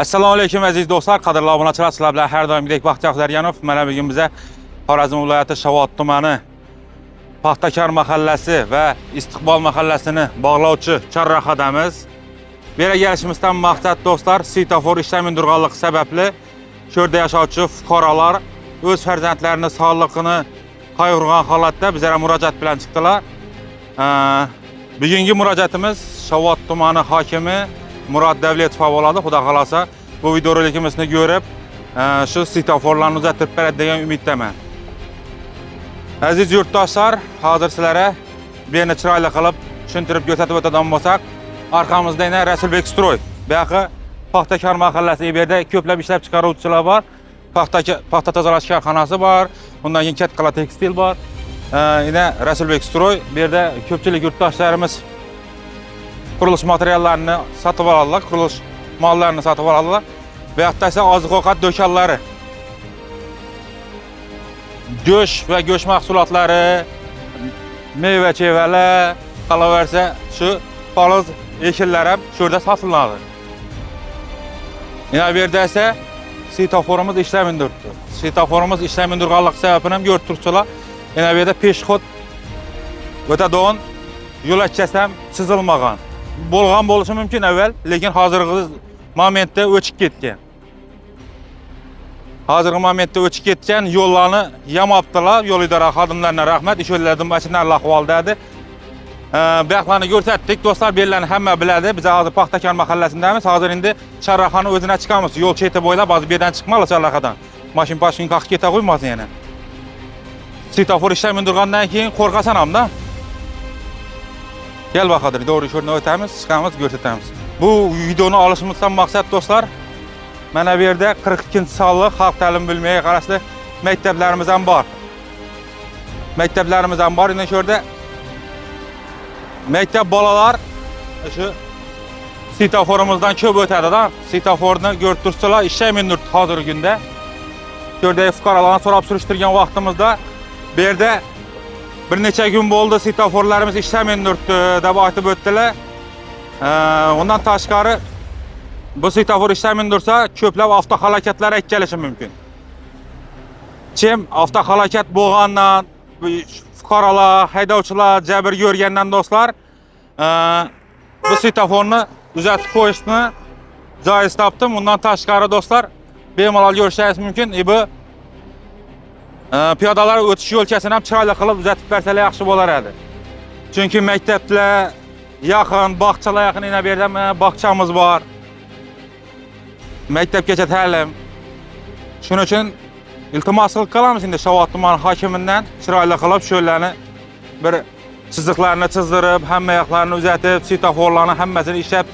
Assalomu alaykum aziz do'stlar, qadrli obunachilar, sizlar bilan har doimgidek Baxtiyor Xudoyorganov. Mana bugun biza Xorazm viloyati Shovot tumani Paxtakor mahallasi va Istiqbol mahallasini bog'lovchi chorrahadamiz. Bu yerga kelishimizdan maqsad do'stlar, svetofor ishlamin turganligi sababli shu yerda yashovchi fuqarolar o'z farzandlarining sog'lig'ini qayg'urgan holatda bizga murojaat bilan chiqdilar. Bugungi murojaatimiz Shovot tumani hokimi Murod Davletov bo'ladi. Xudo xolasa bu video rolikimizni ko'rib, shu svetoforlarni uzatib beradi degan umiddaman. Aziz yurtdoshlar, hozir sizlarga beni chiroyli qilib tushuntirib ko'rsatib o'tadigan bo'lsak, orqamizda yana Rasulbek Stroy. Bu yoqqa Paxtakor mahallasi, bu yerda ko'plab ishlab chiqaruvchilar bor. Paxta tozalash korxonasi bor, undan keyin Katkala tekstil bor. Yana Rasulbek Stroy, bu yerda ko'pchilik yurtdoshlarimiz qurilish materiallarini sotib oladilar, qurilish mollarini sotib oladilar. Bu yoqda esa oziq-ovqat do'konlari, go'sht va go'sht mahsulotlari, meva-chevalar, qolaversa shu poliz ekinlar ham shu yerda sotiladi. Yana bu yerda esa svetoforimiz ishlamin turibdi. Svetoforimiz ishlamin turganligi sababini ham ko'rib turibsizlar. Yana bu yerda peshxod o'tadigan yo'l achchasi ham chizilmagan. Bo'lgan bo'lishi mumkin avval, lekin hozirgi momentda o'chib ketgan. Hozirgi momentda o'chib ketgan yo'llarni yamabdilar. Yo'l idora xodimlariga rahmat, ish yo'llardan mashinalari ahvolda edi. Bu yoqlarni ko'rsatdik. Do'stlar, bu yerlarni hamma biladi. Biz hozir Paxtakor mahallasindamiz. Hozir endi chorrahani o'zina chiqamiz. Yo'l cheti bo'ylab hozir bu yerdan chiqmaylik chorrahadan. Mashin qoqib keta qo'ymasin yana. Svetofor ishlamin turgandan keyin qo'rqasan hamda. Gel bakalım, doğru şuradan ötemiz, çıkamız, gösterimiz. Bu videonu alışımızdan maksat dostlar, mana bu yerda 42 sonli xalq ta'lim bo'limiga qarashli maktablarimiz ham bor. Maktablarimiz ham bor. Endi shu yerda maktab bolalar shu svetoforimizdan ko'p o'tadi-da. Svetoforni ko'rib tursizlar, ishlamin turibdi hozirgi kunda. Shu yerda fuqarolarni so'rab surishtirgan vaqtimizda bu yerda bir necha gün bo'ldi svetoforlarimiz ishlamin turibdi deb aytib o'tdilar. Undan tashqari bu svetofor ishlamin tursa, ko'plab avtohalokatlar kelishi mumkin. Chem avtohalokat bo'lgandan fuqarolar, haydovchilar jabr ko'rgandan do'stlar, bu svetoforni uzatib qo'yishni joiz topdim. Undan tashqari do'stlar, bemalol ko'rishingiz mumkin. Bu piyodalar o'tish yo'lkasini ham chiroyli qilib uzatib bersalar yaxshi bo'lar edi. Chunki maktablar yaqin, bog'chalar yaqin, yana bu yerda bog'chamiz bor. Maktabgacha ta'lim. Shuning uchun iltimos qilamiz endi Shovot tumani hokimidan chiroyli qilib shularni bir chiziqlarni chizdirib, hamma yoqlarni uzatib, svetoforlarni hammasini ishlab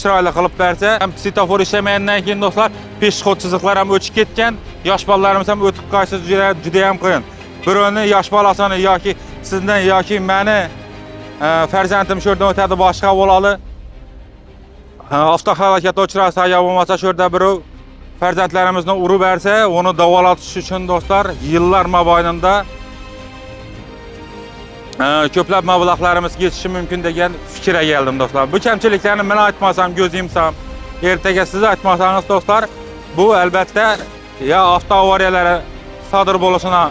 chiroyli qilib bersa, ham svetofor ishlamagandan keyin do'stlar, peshxod chiziqlar ham o'chib ketgan, yosh bolalarimiz ham o'tib qolishi juda ham qiyin. Birovni yosh bolasini yoki sizdan yoki meni farzandim shu yerdan o'tadi, boshqa bo'ladi. Avtohalokatga uchrasa yo bo'lmasa shu yerda birov farzandlarimizni urib bersa, uni davolatish uchun do'stlar yillar mobaynida ko'plab mablag'larimiz ketishi mumkin degan fikrga keldim do'stlar. Bu kamchiliklarni men aytmasam, ko'z yumsam, ertaga siz aytmasangiz do'stlar, bu albatta ya avtoavariyalar sodir bo'lishina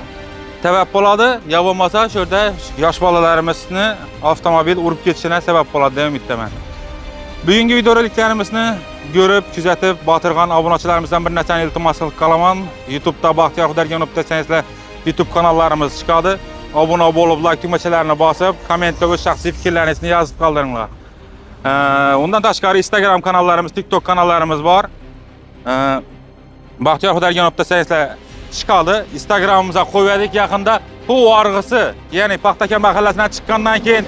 sabab bo'ladi, yo bo'lmasa shu yerda yosh bolalarimizni avtomobil urib ketishina sabab bo'ladi deb umiddaman. Bugungi videoroliklarimizni ko'rib, kuzatib, botirgan obunachilarimizdan bir narsani iltimos qilaman. YouTube'da Baxtiyor Xudoyorganov desangizlar, YouTube kanallarimiz chiqadi. Abone bo'lib, like tugmachalarini bosib, kommentda o'z shaxsiy fikrlaringizni yozib qoldiringlar. Undan tashqari Instagram kanallarimiz, TikTok kanallarimiz bor. Baxtiyor Xudoyorganov desangizlar chiqadi. Instagramimizga qo'ydik yaqinda. Bu org'isi, ya'ni Paxtakor mahallasidan chiqqandan keyin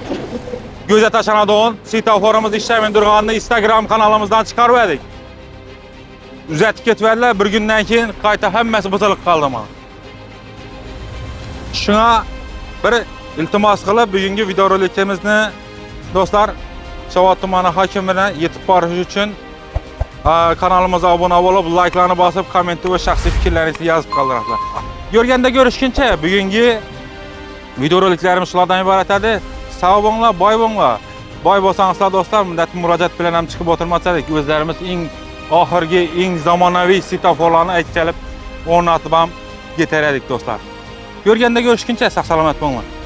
ko'zga tashlanadigan svetoforimiz ishlamin turganini Instagram kanalimizdan chiqarib edik. Uzatib ketdilar, bir kundan keyin qayta hammasi buzilib qoldi. Shuna bir iltimos qilib, bugungi videorolikimizni do'stlar Shovot tumani hokimiga yetib borish uchun kanalimizga obuna bo'lib, like'larni bosib, kommentda o'z shaxsiy fikrlaringizni yozib qoldiringlar. Ko'rganda ko'rishguncha, bugungi videoroliklarimiz shulardan iborat edi. Sog' bo'linglar, boy bo'linglar. Boy bo'lsangizlar do'stlar, murojaat bilan ham chiqib o'tirmasak, o'zlarimiz eng ahırgi eng zamonaviy svetoforlarni aytib kelib o'rnatib ham yetardik do'stlar. Görgende görüşkünçe sağ salamat bo'linglar.